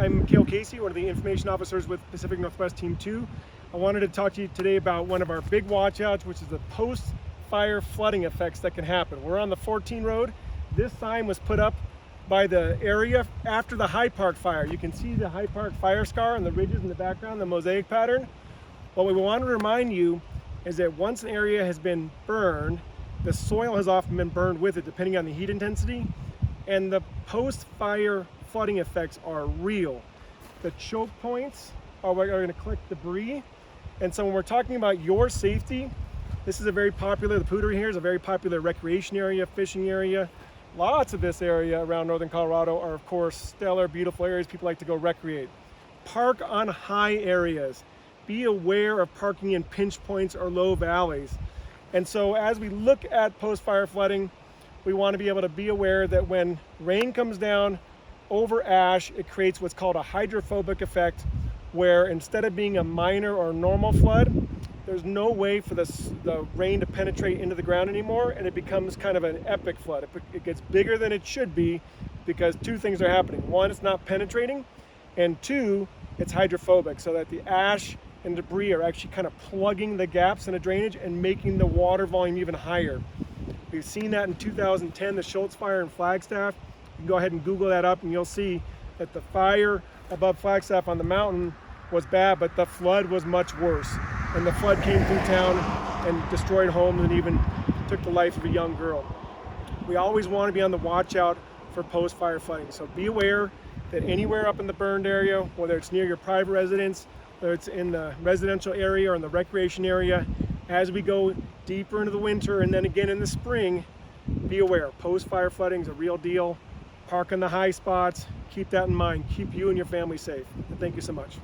I'm Kale Casey, one of the information officers with Pacific Northwest Team 2. I wanted to talk to you today about one of our big watchouts, which is the post-fire flooding effects that can happen. We're on the 14 road. This sign was put up by the area after the High Park fire. You can see the High Park fire scar and the ridges in the background, the mosaic pattern. What we want to remind you is that once an area has been burned, the soil has often been burned with it, depending on the heat intensity, and the post-fire flooding effects are real. The choke points are going to collect debris, and so when we're talking about your safety, this is a very popular, the Poudre here is a very popular recreation area, fishing area. Lots of this area around northern Colorado are, of course, stellar, beautiful areas people like to go recreate. Park on high areas. Be aware of parking in pinch points or low valleys. And so as we look at post-fire flooding, we want to be able to be aware that when rain comes down over ash, it creates what's called a hydrophobic effect, where instead of being a minor or normal flood, there's no way for the rain to penetrate into the ground anymore, and it becomes kind of an epic flood. It gets bigger than it should be because two things are happening. One, it's not penetrating, and two, it's hydrophobic, so that the ash and debris are actually kind of plugging the gaps in the drainage and making the water volume even higher. We've seen that in 2010, the Schultz fire in Flagstaff. You can go ahead and Google that up and you'll see that the fire above Flagstaff on the mountain was bad, but the flood was much worse. And the flood came through town and destroyed homes and even took the life of a young girl. We always want to be on the watch out for post-fire flooding. So be aware that anywhere up in the burned area, whether it's near your private residence, whether it's in the residential area or in the recreation area, as we go deeper into the winter and then again in the spring, be aware. Post-fire flooding is a real deal. Park on the high spots. Keep that in mind. Keep you and your family safe. And thank you so much.